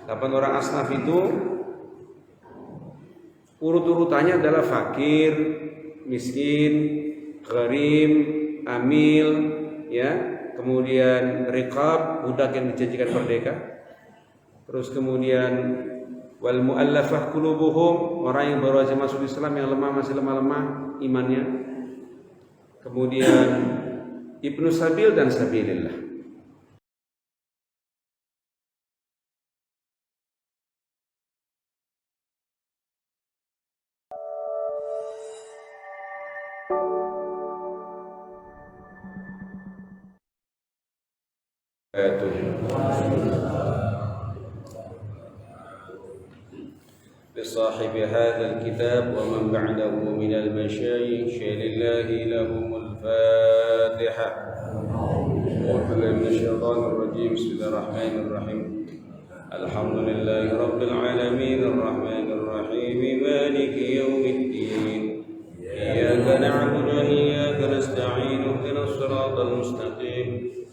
8 orang asnaf itu urut-urutannya adalah fakir, miskin, gharim, amil, ya, kemudian riqab, budak yang dijanjikan merdeka. Terus kemudian wal mu'allafah qulubuhum, orang yang baru saja masuk Islam, yang lemah, masih lemah-lemah imannya. Kemudian ibnu sabil dan sabilillah. لصاحب هذا الكتاب ومن بعده من المشايخ لله لهم الفاتحة. أعوذ بالله من الشيطان الرجيم. بسم الله الرحمن الرحيم. الحمد لله رب العالمين الرحمن الرحيم مالك يوم الدين إياك نعبد وإياك نستعين اهدنا الصراط المستقيم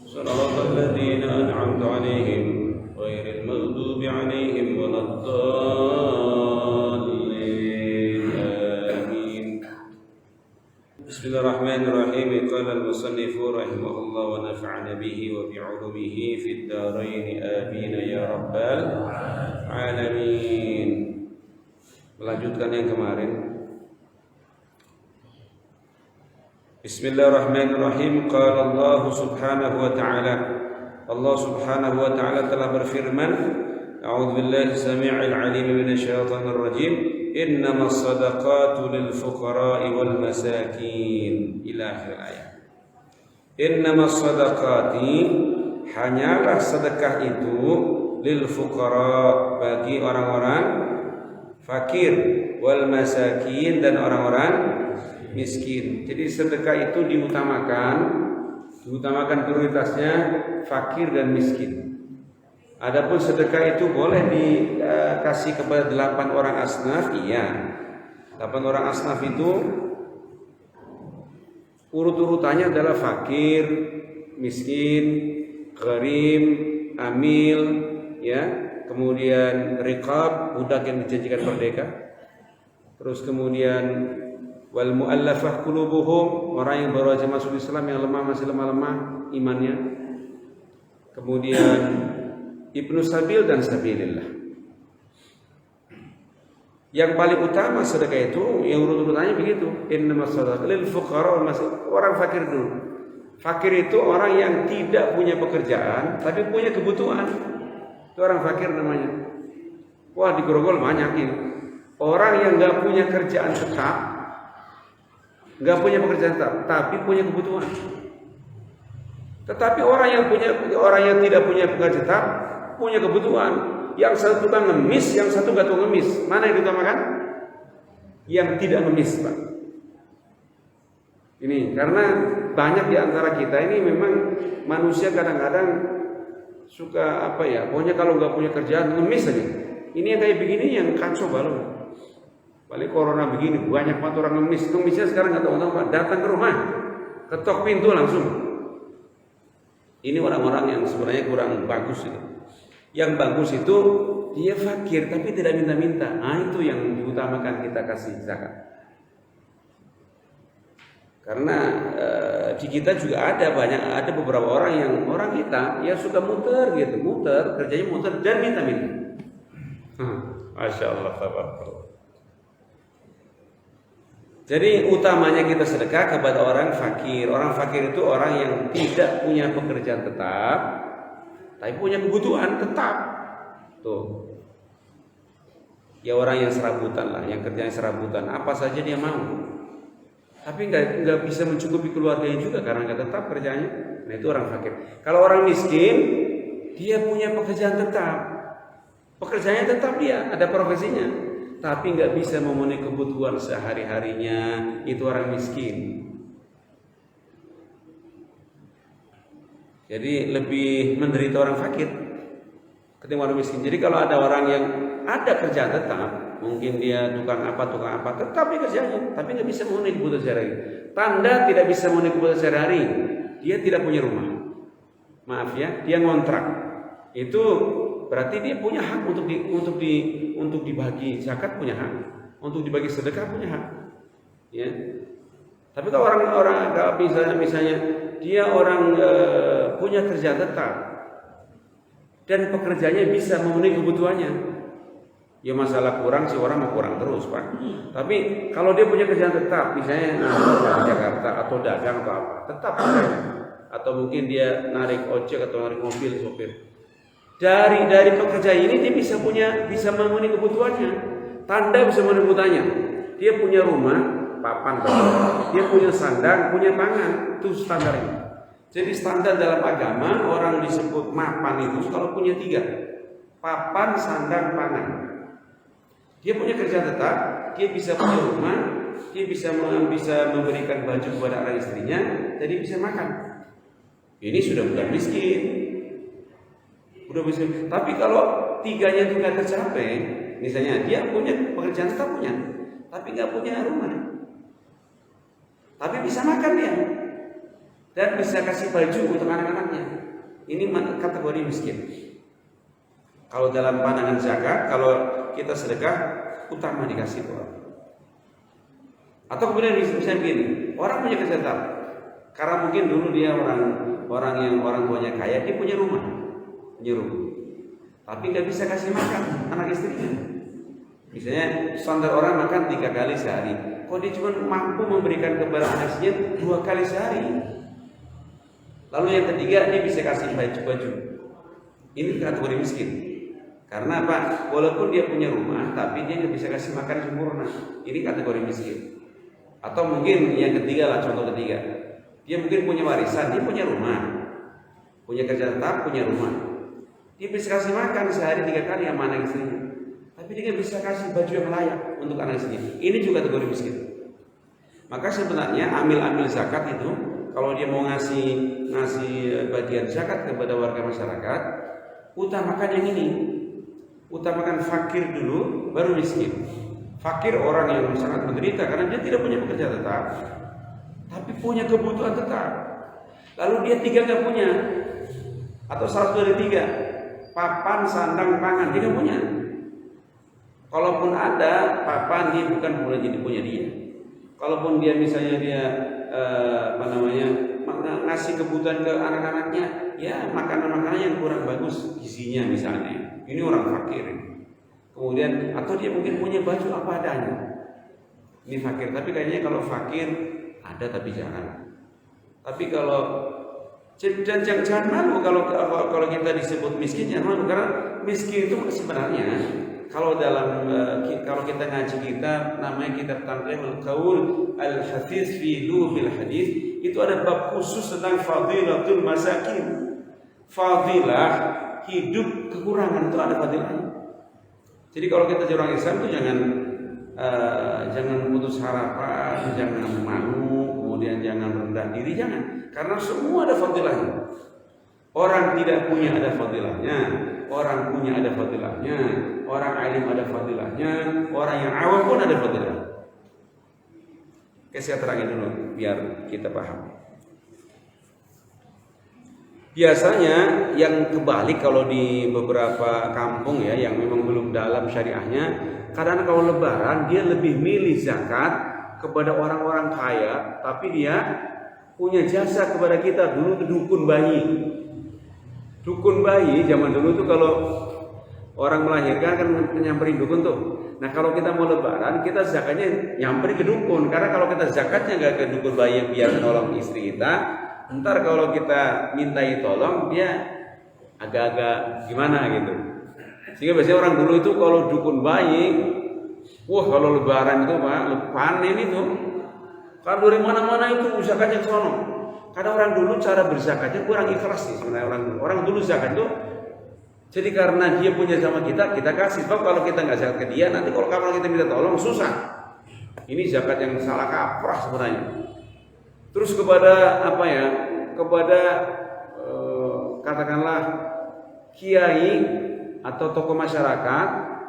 صراط الذين أنعمت عليهم غير المغضوب عليهم ولا الضالين آمين. بسم الله الرحمن الرحيم. قال المصنف رحمه الله ونفعنا به وبعلومه في الدارين آمين يا رب العالمين. Melanjutkan yang kemarin. Bismillahirrahmanirrahim. Qala Allah subhanahu wa ta'ala, Allah subhanahu wa ta'ala telah berfirman, A'udzu billahi samii'il 'aliim minasy syaithaanir rajiim. Innamas shadaqatu lil fuqara'i wal masakin ila akhir ayat. Innamas shadaqati, hanyalah sedekah itu, lil fuqara, bagi orang-orang fakir, wal masakin, dan orang-orang miskin. Jadi sedekah itu diutamakan prioritasnya fakir dan miskin. Adapun sedekah itu boleh dikasih kepada 8 orang asnaf, iya. 8 orang asnaf itu urut-urutannya adalah fakir, miskin, gharim, amil, ya, kemudian riqab, budak yang dijanjikan merdeka. Terus kemudian wal mu'allafah qulubuhum, orang yang baru saja masuk Islam, yang lemah, masih lemah-lemah imannya. Kemudian ibnu sabil dan sabilillah. Yang paling utama sedekah itu, yang urut-urutannya begitu. Innamas shadaqatu lil fuqara wal masakin. Orang fakir dulu. Fakir itu orang yang tidak punya pekerjaan tapi punya kebutuhan. Itu orang fakir namanya. Wah, di Grogol banyak ini. Orang yang enggak punya kerjaan tetap, enggak punya pekerjaan tetap, tapi punya kebutuhan. Tetapi orang yang tidak punya pekerjaan tetap, punya kebutuhan. Yang satu tukang ngemis, yang satu enggak tukang ngemis. Mana yang diutamakan? Yang tidak ngemis, Pak. Ini karena banyak di antara kita ini memang manusia kadang-kadang suka pokoknya kalau enggak punya kerjaan ngemis aja. Ini yang kayak begini yang kacau balau. Balik corona begini, banyak banget orang ngemis. Ngemisnya sekarang nggak tahu Pak, datang ke rumah, ketok pintu langsung. Ini orang-orang yang sebenarnya kurang bagus itu. Yang bagus itu dia fakir tapi tidak minta-minta. Nah, itu yang diutamakan kita kasih zakat. Karena di kita juga ada beberapa orang kita ya suka muter, kerjanya muter dan minta-minta. Masya Allah, tabarakallah. Jadi utamanya kita sedekah kepada orang fakir. Orang fakir itu orang yang tidak punya pekerjaan tetap, tapi punya kebutuhan tetap. Tuh. Ya orang yang serabutan lah, yang kerjanya serabutan, apa saja dia mau. Tapi nggak bisa mencukupi keluarganya juga karena nggak tetap kerjanya. Nah itu orang fakir. Kalau orang miskin, dia punya pekerjaan tetap. Pekerjaannya tetap, dia ada profesinya, tapi nggak bisa memenuhi kebutuhan sehari-harinya. Itu orang miskin. Jadi lebih menderita orang fakir ketimbang orang miskin. Jadi kalau ada orang yang ada kerjaan tetap, mungkin dia tukang apa, tetap dia kerjanya, tapi nggak bisa memenuhi kebutuhan sehari-hari. Tanda tidak bisa memenuhi kebutuhan sehari-hari, dia tidak punya rumah. Maaf ya, dia ngontrak. Itu berarti dia punya hak untuk dibagi zakat, punya hak, untuk dibagi sedekah punya hak. Ya. Tapi kalau orang misalnya dia orang punya kerja tetap dan pekerjaannya bisa memenuhi kebutuhannya, ya masalah kurang sih orang mau kurang terus Pak. Tapi kalau dia punya kerjaan tetap, misalnya di Jakarta atau dagang atau apa, tetap pekerjaannya. Atau mungkin dia narik ojek atau narik mobil sopir. Dari pekerjaan ini dia bisa memenuhi kebutuhannya. Tanda bisa memenuhi kebutuhannya. Dia punya rumah, papan, dia punya sandang, punya pangan, itu standarnya. Jadi standar dalam agama orang disebut mapan itu kalau punya 3, papan, sandang, pangan. Dia punya kerja tetap, dia bisa punya rumah, dia bisa memberikan baju kepada anak istrinya, jadi bisa makan. Ini sudah bukan miskin. Udah bisa. Tapi kalau 3-nya itu nggak tercapai, misalnya dia punya pekerjaan tetap punya, tapi nggak punya rumah, tapi bisa makan dia, dan bisa kasih baju untuk anak-anaknya. Ini kategori miskin. Kalau dalam pandangan zakat, kalau kita sedekah utama dikasih orang. Atau kemudian misalnya begini, orang punya kerja tetap, karena mungkin dulu dia orang tuanya kaya, dia punya rumah, tapi nggak bisa kasih makan anak istrinya. Misalnya standar orang makan 3 kali sehari, kok dia cuma mampu memberikan kepada anak istrinya 2 kali sehari. Lalu yang ketiga dia bisa kasih baju. Ini kategori miskin. Karena apa? Walaupun dia punya rumah, tapi dia nggak bisa kasih makan sempurna. Ini kategori miskin. Atau mungkin yang ketiga lah, contoh ketiga, dia mungkin punya warisan, dia punya rumah, punya kerja tetap, punya rumah. Dia bisa kasih makan sehari 3 kali sama anak istrinya, tapi dia nggak bisa kasih baju yang layak untuk anak istrinya. Ini juga kategori miskin. Maka sebenarnya amil zakat itu, kalau dia mau ngasih bagian zakat kepada warga masyarakat, utamakan yang ini. Utamakan fakir dulu, baru miskin. Fakir orang yang sangat menderita karena dia tidak punya pekerjaan tetap, tapi punya kebutuhan tetap. Lalu dia 3 nggak punya, atau 1 dari 3, papan, sandang, pangan, dia nggak punya. Kalaupun ada papan, dia bukan boleh jadi punya dia. Kalaupun dia misalnya ngasih kebutuhan ke anak-anaknya, ya makanan-makanan yang kurang bagus gizinya misalnya. Ini orang fakir. Kemudian atau dia mungkin punya baju apa adanya. Ini fakir, tapi kayaknya kalau fakir ada tapi jangan. Tapi kalau jangan malu kalau kita disebut miskin, jangan malu, karena miskin itu sebenarnya kalau kita ngaji kitab namanya kitab Tanqihul Qaul Al-Hafiz fi Luhil Hadis, itu ada bab khusus tentang fadilatul masakin. Fadilah hidup kekurangan itu ada fadilahnya. Jadi kalau kita jadi orang Islam itu jangan putus harapan, jangan malu, kemudian jangan rendah diri, jangan. Karena semua ada fadilahnya. Orang tidak punya ada fadilahnya, orang punya ada fadilahnya, orang alim ada fadilahnya, orang yang awam pun ada fadilah. Oke, saya terangin dulu biar kita paham. Biasanya yang kebalik kalau di beberapa kampung ya yang memang belum dalam syariahnya, kadang kalau lebaran dia lebih milih zakat kepada orang-orang kaya, tapi dia punya jasa kepada kita. Dulu itu dukun bayi. Dukun bayi zaman dulu tuh kalau orang melahirkan kan nyamperin dukun tuh. Nah kalau kita mau lebaran, kita zakatnya nyamperin ke dukun, karena kalau kita zakatnya nggak ke dukun bayi yang biasa nolong istri kita, ntar kalau kita mintai tolong dia agak-agak gimana gitu. Sehingga biasanya orang dulu itu kalau dukun bayi, wah kalau lebaran itu Pak, panen itu. Kalau dari mana-mana itu zakatnya ke sono. Karena orang dulu cara berzakatnya kurang ikhlas sih sebenarnya orang dulu. Orang dulu zakat itu jadi karena dia punya sama kita kasih. Sebab kalau kita nggak zakat ke dia, nanti kalau kapan kita minta tolong susah. Ini zakat yang salah kaprah sebenarnya. Terus kepada apa ya? Kepada katakanlah kiai atau tokoh masyarakat,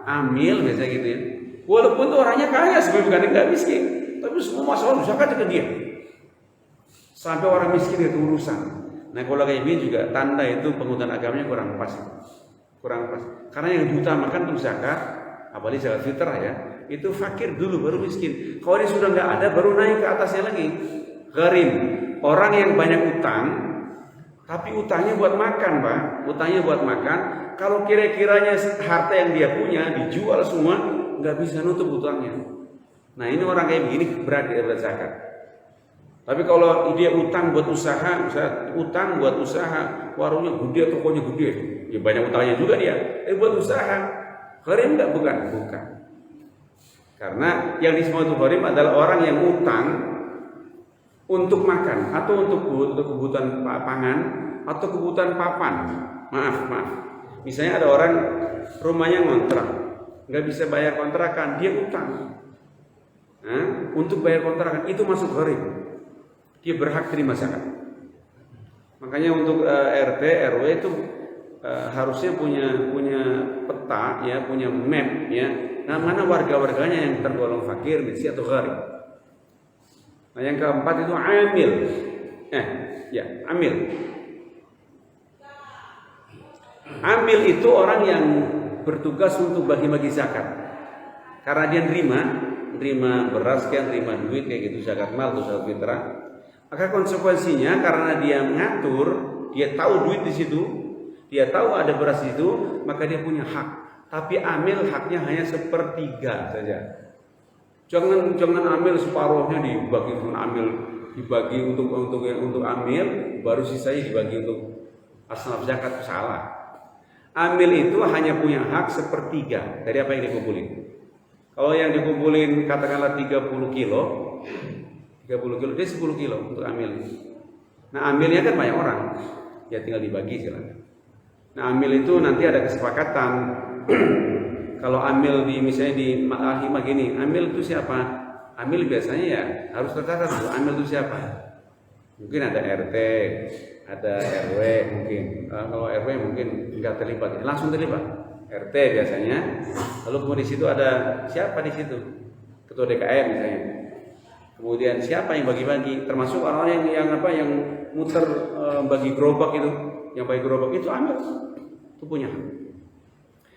amil biasanya gitu ya. Walaupun tuh orangnya kaya sebenarnya bukan nggak miskin, tapi semua masalah zakat ke dia. Sampai orang miskin itu urusan. Nah kalau kayak ini juga tanda itu penghutan agamanya kurang pas. kurang pas. Karena yang diutamakan untuk zakat, apalagi zakat fitrah ya, itu fakir dulu baru miskin. Kalau dia sudah nggak ada, baru naik ke atasnya lagi. Gharim, orang yang banyak utang, tapi utangnya buat makan, Pak. Utangnya buat makan. Kalau kira-kiranya harta yang dia punya dijual semua, nggak bisa nutup utangnya. Nah ini orang kayak begini berat zakat. Tapi kalau dia utang buat usaha, misalnya utang buat usaha, warungnya gede, tokonya gede, ya banyak utangnya juga dia. Buat usaha, gharim nggak? Bukan. Karena yang disebut gharim adalah orang yang utang untuk makan atau untuk kebutuhan pangan atau kebutuhan papan. Maaf. Misalnya ada orang rumahnya ngontrak, nggak bisa bayar kontrakan, dia utang. Nah, untuk bayar kontrakan itu masuk gharim. Dia berhak terima zakat. Makanya untuk RT RW itu harusnya punya peta ya, punya map ya. Nah, mana warga-warganya yang tergolong fakir, miskin atau gharib. Nah, yang keempat itu amil. Amil. Amil itu orang yang bertugas untuk bagi-bagi zakat. Karena dia nerima beras kan, nerima duit kayak gitu, zakat mal atau zakat fitrah. Maka konsekuensinya karena dia mengatur, dia tahu duit di situ, dia tahu ada beras di situ, maka dia punya hak. Tapi amil haknya hanya 1/3 saja. Jangan amil separuhnya dibagi untuk amil, baru sisanya dibagi untuk asnaf zakat. Salah. Amil itu hanya punya hak 1/3 dari apa yang dikumpulin. Kalau yang dikumpulin katakanlah 30 kilo dia 10 kilo untuk amil. Nah amilnya kan banyak orang, ya tinggal dibagi silakan. Nah amil itu nanti ada kesepakatan. Kalau amil misalnya di Al-Himah gini, amil itu siapa? Amil biasanya ya harus tercatat dulu, amil itu siapa? Mungkin ada RT, ada RW mungkin. Kalau RW mungkin nggak terlibat, langsung terlibat. RT biasanya. Lalu kemudian di situ ada siapa di situ? Ketua DKM misalnya. Kemudian siapa yang bagi-bagi? Termasuk orang yang muter bagi gerobak itu, yang bagi gerobak itu ambil, itu punya.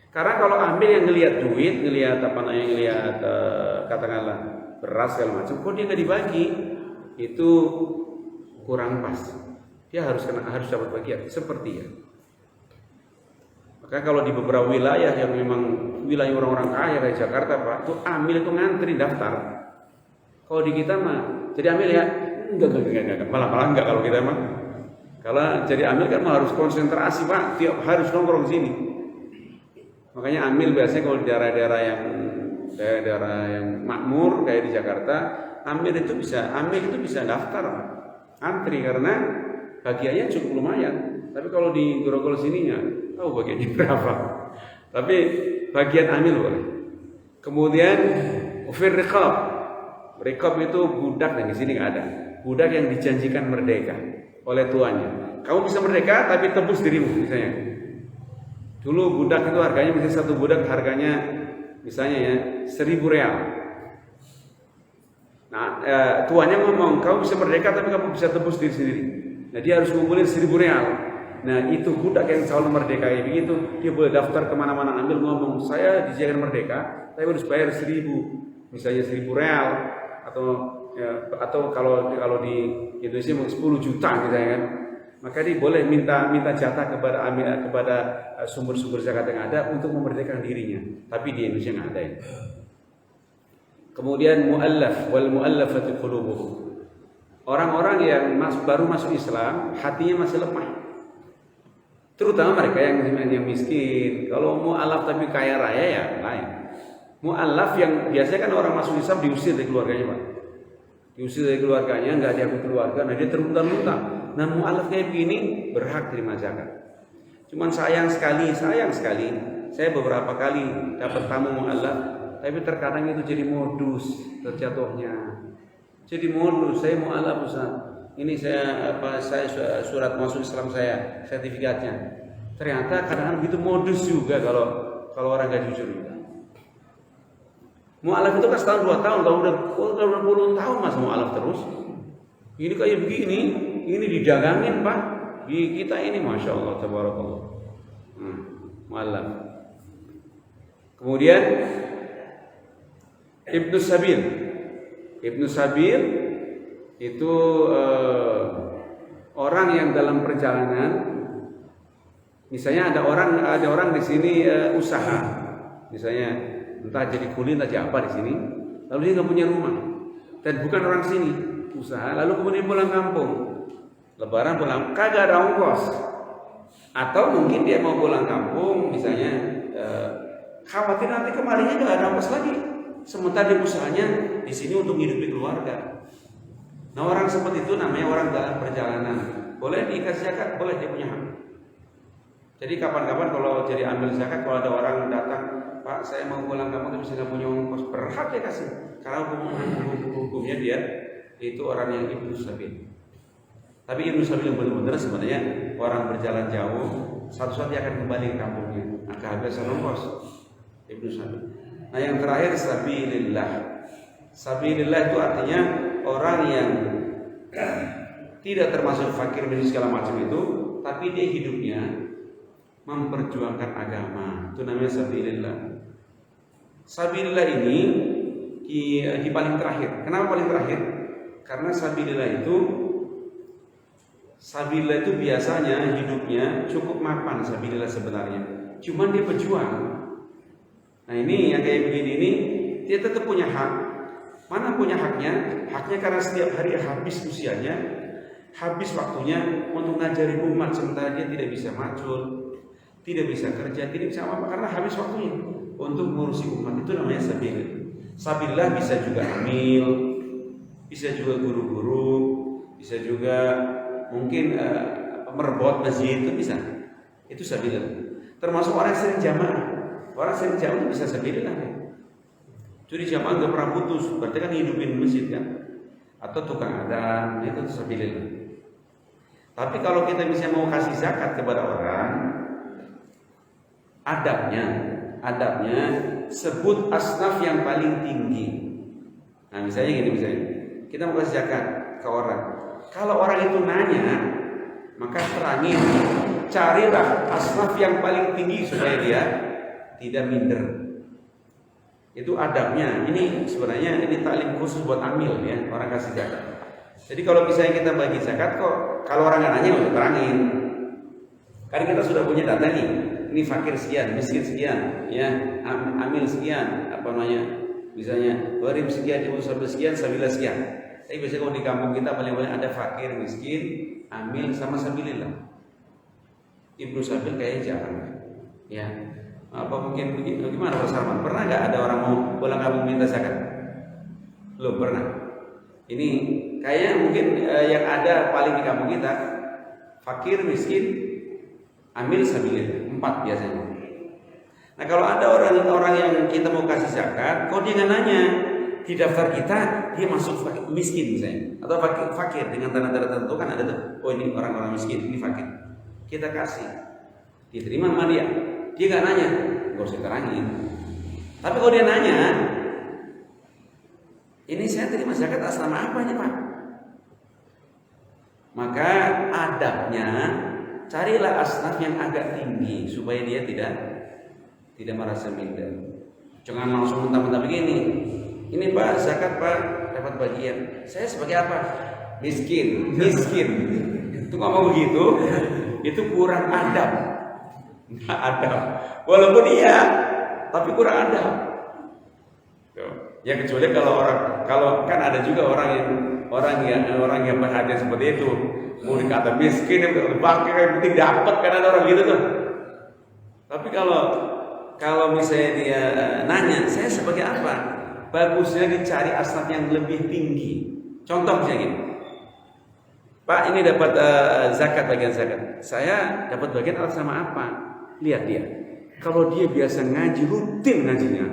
Karena kalau ambil yang ngelihat duit, ngelihat katakanlah beras segala macam, kok dia nggak dibagi, itu kurang pas. Dia harus dapat bagian seperti ya. Maka kalau di beberapa wilayah yang memang wilayah orang-orang kaya kayak Jakarta, Pak, tuh amil itu ngantri daftar. Kalau di kita mah jadi amil ya enggak, malah enggak kalau kita mah. Kalau jadi amil kan harus konsentrasi, Pak, tiap harus nongkrong sini. Makanya amil biasanya kalau di daerah-daerah yang makmur kayak di Jakarta, amil itu bisa daftar, antri karena bagiannya cukup lumayan. Tapi kalau di Grogol sininya, tahu bagiannya berapa. Tapi bagian amil boleh. Kemudian firriqab. Riqab itu budak, dan di sini nggak ada. Budak yang dijanjikan merdeka oleh tuannya. Kamu bisa merdeka tapi tebus dirimu misalnya. Dulu budak itu harganya misalnya satu budak harganya misalnya ya 1.000 real. Nah tuannya ngomong kamu bisa merdeka tapi kamu bisa tebus diri sendiri. Nah dia harus ngumpulin 1.000 real. Nah itu budak yang calon merdeka begitu, dia boleh daftar kemana-mana ambil ngomong saya dijadikan merdeka, tapi harus bayar 1.000, misalnya 1.000 real atau kalau di Indonesia 10 juta misalnya kan, maka dia boleh minta jatah kepada sumber-sumber zakat yang ada untuk memerdekakan dirinya, tapi di Indonesia nggak ada ini. Kemudian mu'allaf wal mu'allafati qulubuhum, orang-orang yang baru masuk Islam hatinya masih lemah. Terutama mereka yang miskin. Kalau mu'alaf tapi kaya raya ya lain. Mu'alaf yang biasanya kan orang masuk Islam diusir dari keluarganya, Pak. Diusir dari keluarganya, nggak diakui keluarga, nah dia terlunta-lunta. Nah mu'alaf kayak begini berhak terima zakat. Cuman sayang sekali, saya beberapa kali dapat tamu mu'alaf, tapi terkadang itu jadi modus terjatuhnya. Jadi modus, saya mu'alaf Ustaz. Ini saya surat masuk Islam saya, sertifikatnya. Ternyata kadang-kadang begitu modus juga kalau orang gak jujur. Mu'alaf itu kan setahun 2 tahun, kalau udah puluhan tahun masa mu'alaf terus. Ini kayak begini, ini didagangin, Pak. Di kita ini Masya Allah, tabarakallah. mu'allaf. Kemudian Ibnu Sabil. Ibnu Sabil itu orang yang dalam perjalanan, misalnya ada orang di sini usaha, misalnya entah jadi kuli entah jadi apa di sini, lalu dia nggak punya rumah dan bukan orang sini, usaha, lalu kemudian pulang kampung, Lebaran pulang, kagak ada ongkos, atau mungkin dia mau pulang kampung, misalnya khawatir nanti kemarinnya nggak ada ongkos lagi, sementara dia usahanya di sini untuk hidupi keluarga. Nah, orang seperti itu namanya orang dalam perjalanan. Boleh dikasih zakat, boleh, dia punya hak. Jadi kapan-kapan kalau jadi ambil zakat, kalau ada orang datang, Pak, saya mau pulang kampung tapi saya nggak punya ongkos, berhak dia kasih. Karena hukumnya dia itu orang yang Ibnu Sabil. Tapi Ibnu Sabil yang benar-benar sebenarnya orang berjalan jauh, satu saat dia akan kembali ke kampungnya, akan kehabisan ongkos. Ibnu Sabil. Nah, yang terakhir sabilillah. Sabilillah itu artinya orang yang tidak termasuk fakir miskin segala macam itu, tapi dia hidupnya memperjuangkan agama. Itu namanya sabilillah. Sabilillah ini di paling terakhir. Kenapa paling terakhir? Karena sabilillah itu biasanya hidupnya cukup mapan sabilillah sebenarnya. Cuman dia pejuang. Nah, ini yang kayak begini ini dia tetap punya hak. Mana punya haknya? Haknya karena setiap hari habis usianya, habis waktunya untuk ngajari umat, sementara dia tidak bisa macul, tidak bisa kerja, tidak bisa apa-apa karena habis waktunya untuk mengurusi umat. Itu namanya sabilillah. Sabilillah bisa juga amil, bisa juga guru-guru, bisa juga mungkin merebot masjid, itu bisa. Itu sabilillah. Termasuk orang yang sering jamaah. Orang sering jamaah bisa sabilillah. Jadi jamaah nggak pernah putus, berarti kan hidupin masjid kan, atau tukang adzan, itu sabilillah. Tapi kalau kita misalnya mau kasih zakat kepada orang, adabnya sebut asnaf yang paling tinggi. Nah, misalnya gini, misalnya kita mau kasih zakat ke orang, kalau orang itu nanya, maka terangin, carilah asnaf yang paling tinggi supaya dia tidak minder. Itu adabnya. Ini sebenarnya ini taklim khusus buat amil ya, orang kasih zakat. Jadi kalau misalnya kita bagi zakat kok, kalau orang nggak nanya nggak usah terangin. Karena kita sudah punya data nih. Ini fakir sekian, miskin sekian, ya, amil sekian, apa namanya? Misalnya gharib sekian, ibu sabil sekian, sabilillah sekian. Tapi biasanya kalau di kampung kita paling-paling ada fakir, miskin, amil sama sabilillah. Ibnu Sabil kayaknya jarang. Ya. Apa mungkin begitu? Gimana Pak Sarman? Pernah nggak ada orang mau pulang kampung minta zakat? Belum pernah. Ini kayaknya mungkin yang ada paling di kampung kita fakir, miskin, amil, sabilillah, 4 biasanya. Nah, kalau ada orang yang kita mau kasih zakat, kok dia nggak nanya di daftar kita dia masuk fakir, miskin misalnya, atau fakir dengan tanda-tanda tertentu kan ada tuh. Oh, ini orang-orang miskin, ini fakir. Kita kasih, diterima sama dia. Dia nggak nanya, nggak usah terangin. Tapi kalau dia nanya, ini saya terima zakat atas nama apa nih Pak? Maka adabnya carilah asnaf yang agak tinggi supaya dia tidak merasa minder. Jangan langsung mentah-mentah begini. Ini Pak zakat Pak dapat bagian. Saya sebagai apa? Miskin. Itu ngomong begitu, itu kurang adab. Nggak adab, walaupun iya, tapi kurang adab. Ya kecuali kalau kan ada juga orang yang berhadiah seperti itu, mau dikata miskin, fakir, yang penting dapat, kan ada orang gitu tuh. Tapi kalau misalnya dia nanya, saya sebagai apa? Bagusnya dicari asnaf yang lebih tinggi. Contoh misalnya gini, Pak ini dapat zakat, bagian zakat. Saya dapat bagian atas sama apa? Lihat dia. Kalau dia biasa ngaji, rutin ngajinya.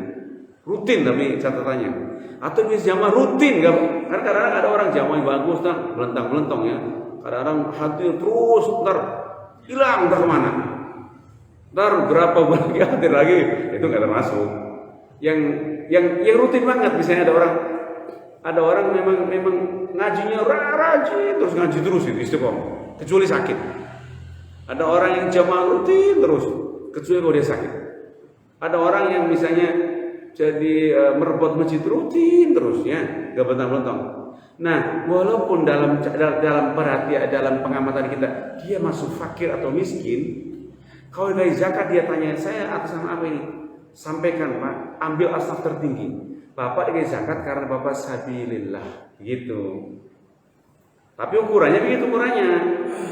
Rutin tapi catatannya. Atau dia jamaah rutin enggak? Karena kadang-kadang ada orang jamaah yang bagus kan, belentang-belentong ya. Kadang-kadang hadir terus, ntar hilang entah kemana. Ntar berapa bulan hadir lagi, itu enggak termasuk. Yang rutin banget, misalnya ada orang memang ngajinya rajin terus ngaji terus itu istiqomah, kecuali sakit. Ada orang yang jamaah rutin terus, kecuali kalau dia sakit. Ada orang yang misalnya jadi merebut masjid rutin terus ya, gak bentang-bentang. Nah, walaupun dalam perhatian, dalam pengamatan kita dia masuk fakir atau miskin, kalau dari zakat dia tanya, saya atas nama apa ini? Sampaikan Pak, ambil asnaf tertinggi. Bapak dikasih zakat karena Bapak sabilillah, gitu. Tapi ukurannya begitu ukurannya.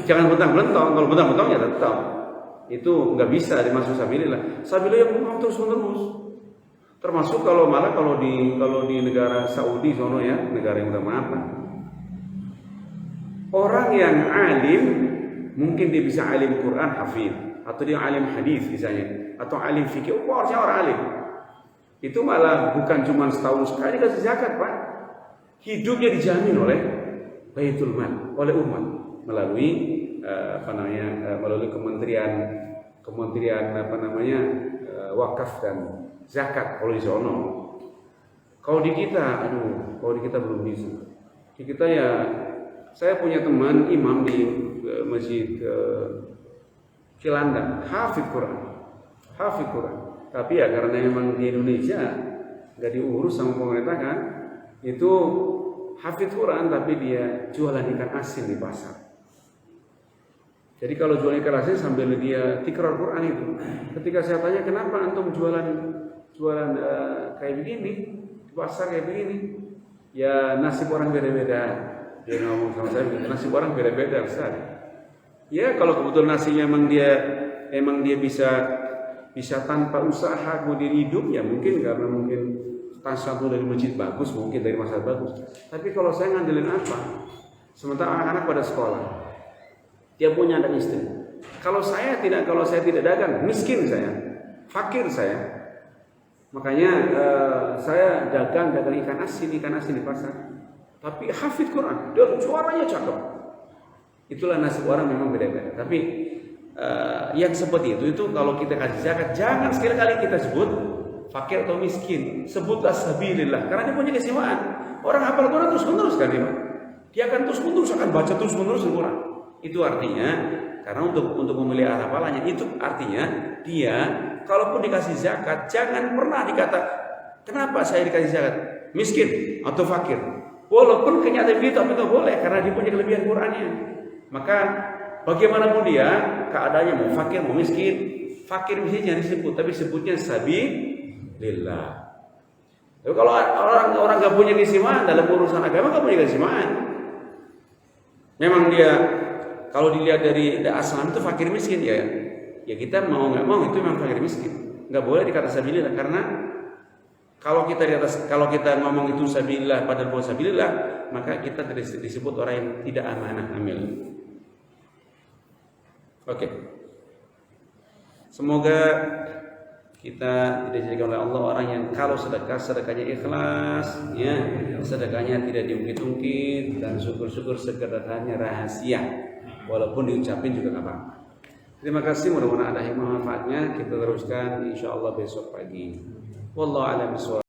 Jangan bentang-bentang. Kalau bentang-bentang ya tetap itu nggak bisa dimasuk sabilillah. Sabilillah yang mau terus-menerus. Termasuk kalau di negara Saudi sono ya, negara yang udah maaf. Orang yang alim mungkin dia bisa alim Quran hafid, atau dia alim hadis misalnya, atau alim fikih. Harusnya orang alim. Itu malah bukan cuma setahun sekali kasih zakat, Pak. Hidupnya dijamin oleh Baitul Mal, oleh umat melalui melalui kementerian wakaf dan zakat kalau di sono. Kalau di kita, belum bisa. Di kita ya, saya punya teman imam di masjid Cilandak, hafid Quran. Tapi ya karena memang di Indonesia nggak diurus sama pemerintah kan, itu hafid Quran tapi dia jualan ikan asin di pasar. Jadi kalau jualan ikan asin sambil dia tikrar Quran itu, ketika saya tanya kenapa antum jualan kayak begini di pasar kayak begini, ya nasib orang beda-beda. Dia ngomong sama saya, nasib orang beda-beda Ustaz. Ya kalau kebetulan nasibnya emang dia bisa tanpa usaha kemudian hidup, ya mungkin karena mungkin satu dari masjid bagus, mungkin dari masyarakat bagus. Tapi kalau saya ngandelin apa? Sementara anak-anak pada sekolah, dia punya anak istri. Kalau saya tidak dagang, miskin saya, fakir saya. Makanya saya dagang ikan asin di pasar. Tapi hafid Quran, dia suaranya cakep. Itulah nasib orang memang beda-beda. Tapi yang seperti itu kalau kita kasih zakat, jangan sekali-kali kita sebut fakir atau miskin, sebutlah sabilillah, karena dia punya keistimewaan. Orang hafal Quran terus-menerus kan dia akan terus-menerus akan baca terus-menerus Quran. Itu artinya karena untuk memilih hafalannya, itu artinya dia kalaupun dikasih zakat jangan pernah dikata kenapa saya dikasih zakat, miskin atau fakir. Walaupun kenyataan begitu tapi itu boleh karena dia punya kelebihan Qurannya. Maka bagaimanapun dia keadaannya, mau fakir mau miskin, fakir misalnya jangan disebut, tapi sebutnya sabilillah. Tapi kalau orang nggak punya keistimewaan dalam urusan agama, nggak punya keistimewaan. Memang dia kalau dilihat dari asal itu fakir miskin ya kita mau nggak mau itu memang fakir miskin. Nggak boleh dikata sabilillah karena kalau kita ngomong itu sabilillah padahal bukan sabilillah, maka kita disebut orang yang tidak amanah amil. Oke. Semoga kita dijadikan oleh Allah orang yang kalau sedekahnya ikhlas, ya, sedekahnya tidak diungkit-ungkit dan syukur-syukur sedekahnya rahasia, walaupun diucapin juga nggak apa-apa. Terima kasih, mudah-mudahan ada hikmah manfaatnya. Kita teruskan insyaallah besok pagi. Wallahu a'lam bishawab.